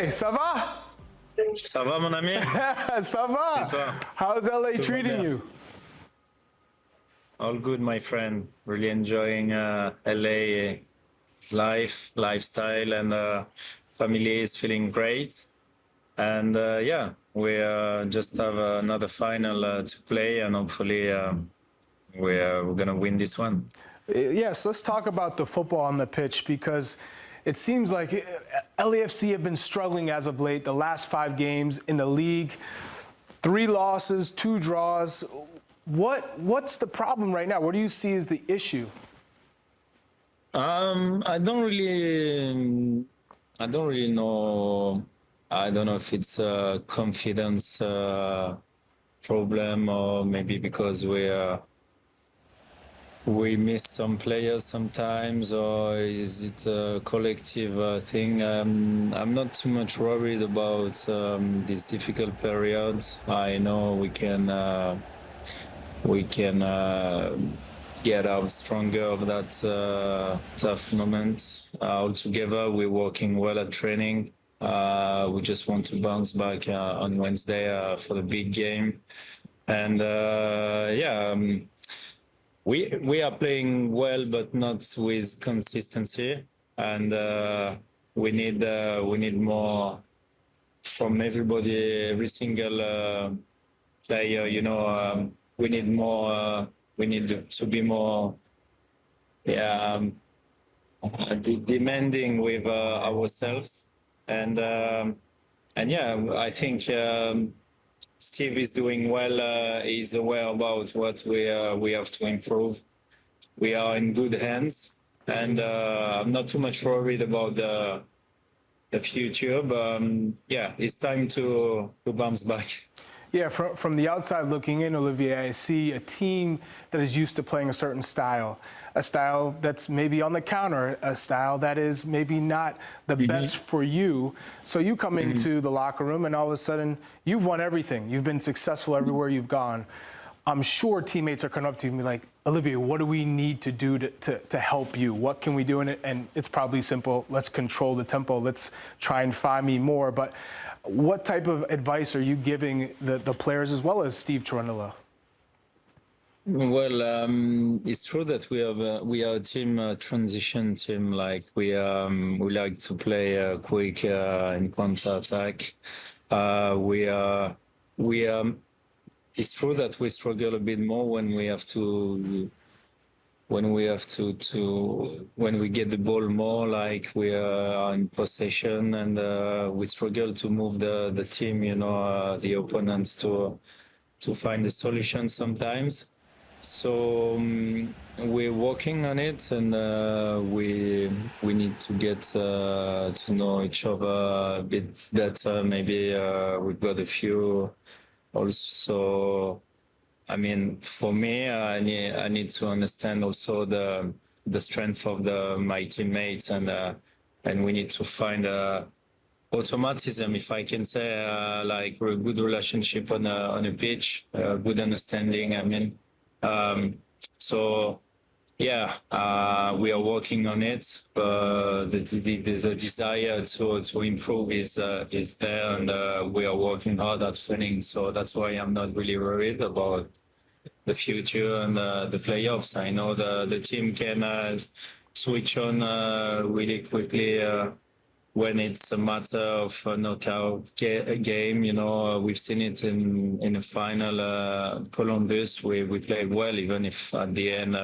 Olivier, ça va? Ça va, mon ami? Ça va? Et toi? How's LA Tout va treating bien. you? All good, my friend. Really enjoying LA life, lifestyle, and family is feeling great. And yeah, we just have another final to play, and hopefully we're gonna win this one. Yes, let's talk about the football on the pitch because it seems like LAFC have been struggling as of late. The last 5 games in the league, 3 losses, 2 draws. What's the problem right now? What do you see as the issue? I don't really know. I don't know if it's a confidence problem or maybe because we miss some players sometimes, or is it a collective thing? I'm not too much worried about these difficult periods. I know we can get out stronger of that tough moment. Altogether, we're working well at training. We just want to bounce back on Wednesday for the big game, and we are playing well, but not with consistency, and we need more from everybody, every single player. You know, we need more. We need to be more, demanding with ourselves, and yeah, I think Steve is doing well. He's aware about what we have to improve. We are in good hands, and I'm not too much worried about the future. But yeah, it's time to bounce back. Yeah, from the outside looking in, Olivier, I see a team that is used to playing a certain style, a style that's maybe on the counter, a style that is maybe not the best for you. So you come into the locker room and all of a sudden you've won everything. You've been successful everywhere you've gone. I'm sure teammates are coming up to you and be like, Olivier, what do we need to do to help you? What can we do in it? And it's probably simple. Let's control the tempo. Let's try and find me more. But what type of advice are you giving the players as well as Steve Cherundolo? Well, it's true that we are a team transition team. Like we like to play quick in counter attack. It's true that we struggle a bit more when we get the ball more, like we are in possession, and we struggle to move the team, the opponents to find the solution sometimes. So we're working on it, and we need to get to know each other a bit better. Maybe we've got a few. Also, I mean, for me, I need to understand also the strength of my teammates, and we need to find automatism, if I can say, like a good relationship on a pitch, good understanding. I mean, so yeah, we are working on it. The desire to improve is there, and we are working hard at training. So that's why I'm not really worried about the future and the playoffs. I know the team can switch on really quickly when it's a matter of a knockout game. We've seen it in the final Columbus. We played well, even if at the end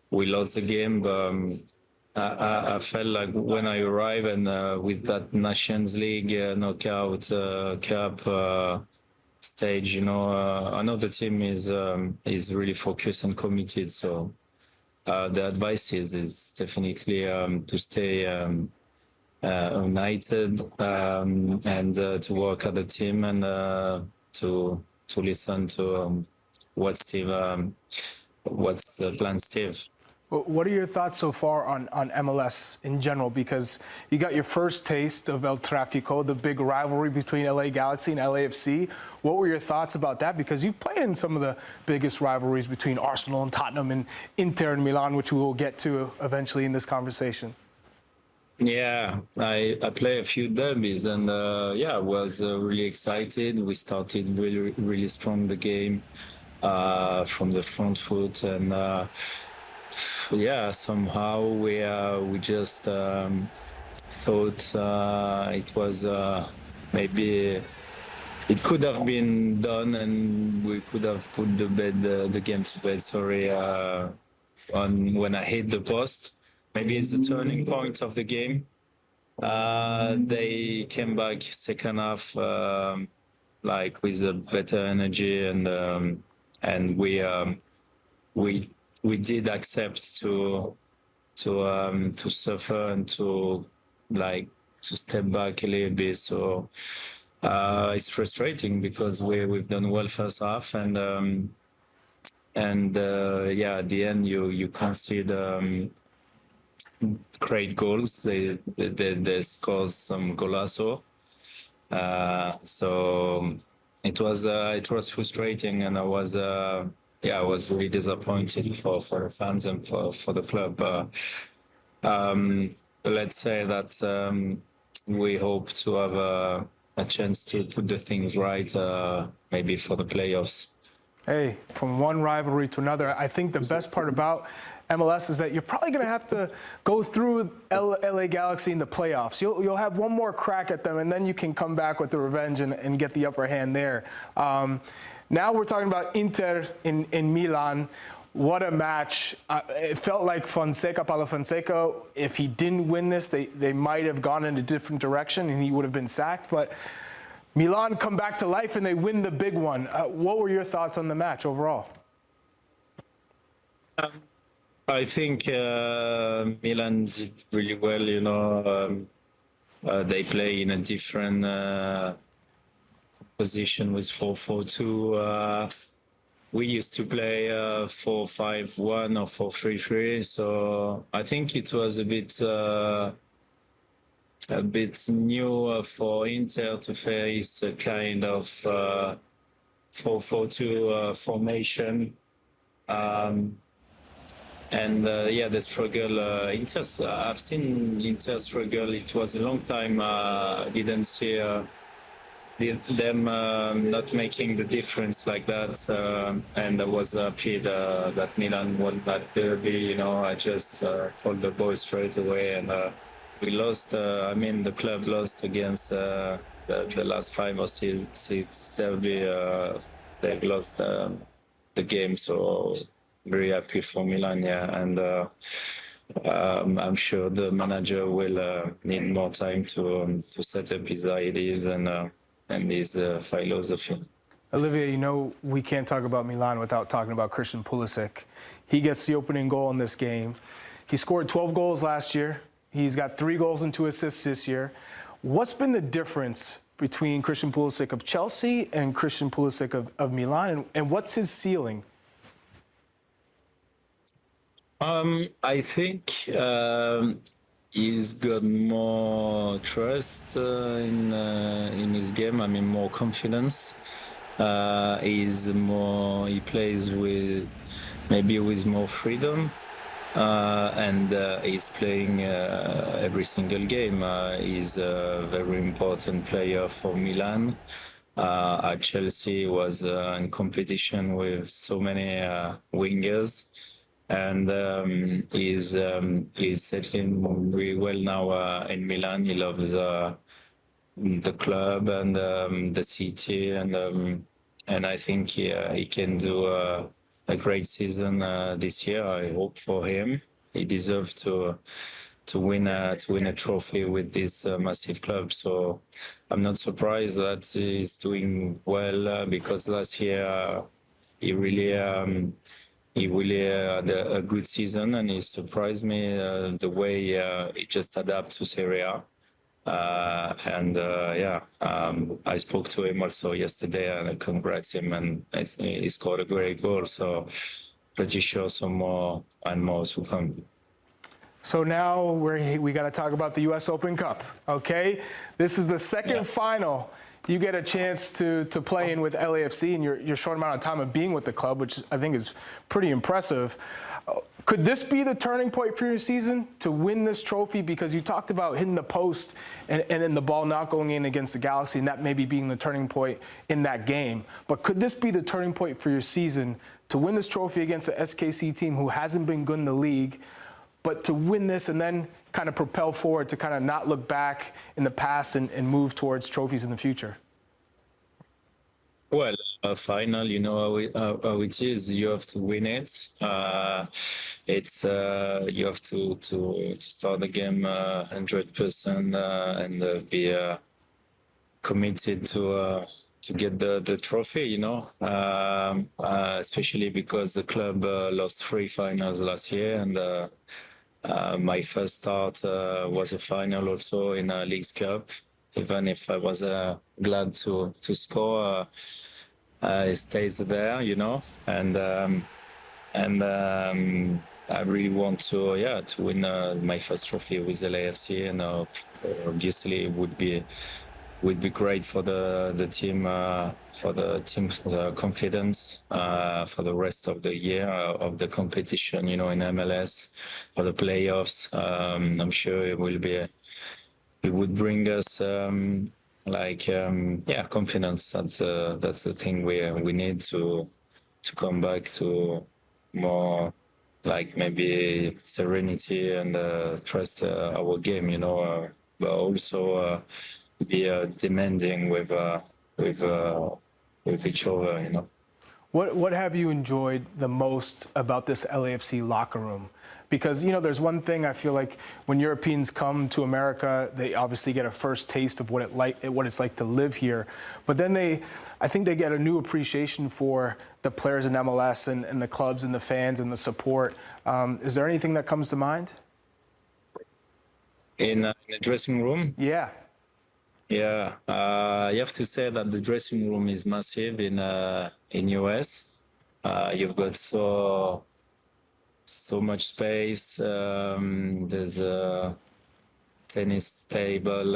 we lost the game. But I felt like when I arrived, and with that Nations League knockout cup stage, I know the team is really focused and committed. So the advice is definitely to stay united, and to work as a team, and to listen to what's the plan, Steve. What are your thoughts so far on MLS in general? Because you got your first taste of El Tráfico, the big rivalry between LA Galaxy and LAFC. What were your thoughts about that? Because you've played in some of the biggest rivalries between Arsenal and Tottenham and Inter and Milan, which we will get to eventually in this conversation. Yeah, I play a few derbies, and yeah, I was really excited. We started really strong the game from the front foot, and yeah, somehow we just thought it was maybe it could have been done, and we could have put the game to bed. Sorry, on when I hit the post. Maybe it's the turning point of the game. They came back second half, like with a better energy, and we we did accept to suffer and to like to step back a little bit. So it's frustrating because we've done well first half, and yeah, at the end you concede great goals. They scored some golazo. So it was frustrating, and I was really disappointed for the fans and for the club. Let's say that we hope to have a chance to put the things right, maybe for the playoffs. Hey, from one rivalry to another, I think the best part about MLS is that you're probably going to have to go through LA Galaxy in the playoffs. You'll have one more crack at them, and then you can come back with the revenge and get the upper hand there. Now we're talking about Inter in Milan. What a match. It felt like Paulo Fonseca, if he didn't win this, they might have gone in a different direction and he would have been sacked. But Milan come back to life and they win the big one. What were your thoughts on the match overall? I think Milan did really well. You know, they play in a different position with 4-4-2. We used to play 4-5-1 or 4-3-3. So I think it was a bit new for Inter to face a kind of 4-4-2 formation. And yeah, the struggle. I've seen Inter struggle. It was a long time. Didn't see them not making the difference like that. And I was happy that Milan won that derby. You know, I just called the boys straight away, and we lost. I mean, the club lost against the last 5 or 6 derby. They've lost the game, so. Very happy for Milan, yeah, and I'm sure the manager will need more time to set up his ideas and his philosophy. Olivier, you know we can't talk about Milan without talking about Christian Pulisic. He gets the opening goal in this game. He scored 12 goals last year. He's got 3 goals and 2 assists this year. What's been the difference between Christian Pulisic of Chelsea and Christian Pulisic of Milan, and what's his ceiling? I think he's got more trust in his game. I mean, more confidence. He plays with more freedom, and he's playing every single game. He's a very important player for Milan. At Chelsea, was in competition with so many wingers. And he's settling really well now in Milan. He loves the club and the city, and I think he can do a great season this year. I hope for him. He deserves to win a trophy with this massive club. So I'm not surprised that he's doing well because last year he really had a good season, and he surprised me the way he just adapted to Serie A. I spoke to him also yesterday, and I congrats him, and he scored a great goal. So pretty sure some more and more to come. So now we got to talk about the U.S. Open Cup, okay? This is the second final you get a chance to play in with LAFC in your short amount of time of being with the club, which I think is pretty impressive. Could this be the turning point for your season to win this trophy? Because you talked about hitting the post and then the ball not going in against the Galaxy, and that maybe being the turning point in that game. But could this be the turning point for your season to win this trophy against the SKC team who hasn't been good in the league, but to win this and then kind of propel forward to kind of not look back in the past and move towards trophies in the future? Well, a final, you know how it is. You have to win it. You have to start the game 100% and be committed to get the trophy. You know, especially because the club lost 3 finals last year, and my first start was a final also in a Leagues Cup. Even if I was glad to score, it stays there, you know, and I really want to win my first trophy with LAFC, and obviously it would be great for the team, for the team's confidence for the rest of the year of the competition, you know, in MLS for the playoffs. I'm sure it would bring us confidence. That's the thing we need to come back to more like maybe serenity and trust our game, you know, but also be demanding with each other, you know. What have you enjoyed the most about this LAFC locker room? Because, you know, there's one thing I feel like when Europeans come to America, they obviously get a first taste of what it's like to live here. But then I think they get a new appreciation for the players in MLS and the clubs and the fans and the support. Is there anything that comes to mind? In the dressing room? Yeah. Yeah, you have to say that the dressing room is massive in US. You've got so much space. There's a tennis table.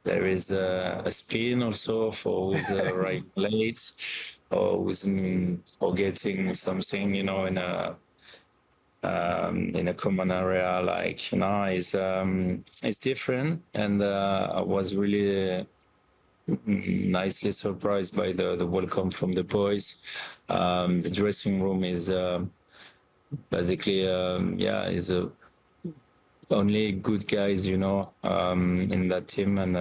There is a spin also for who's right late or who's forgetting something, you know, in a common area, like, you know, it's different. And I was really nicely surprised by the welcome from the boys. The dressing room is basically is only good guys, you know, in that team, and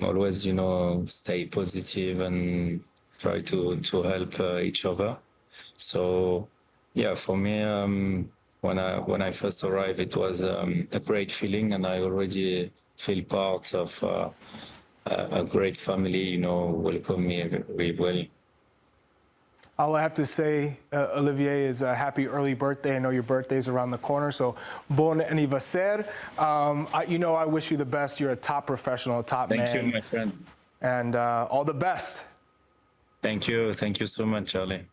always, you know, stay positive and try to help each other. So yeah, for me, when I first arrived, it was a great feeling, and I already feel part of a great family, you know, welcome me very well. All I have to say, Olivier, is a happy early birthday. I know your birthday's around the corner, so bon anniversaire. You know, I wish you the best. You're a top professional, a top man. Thank you, my friend. And all the best. Thank you so much, Charlie.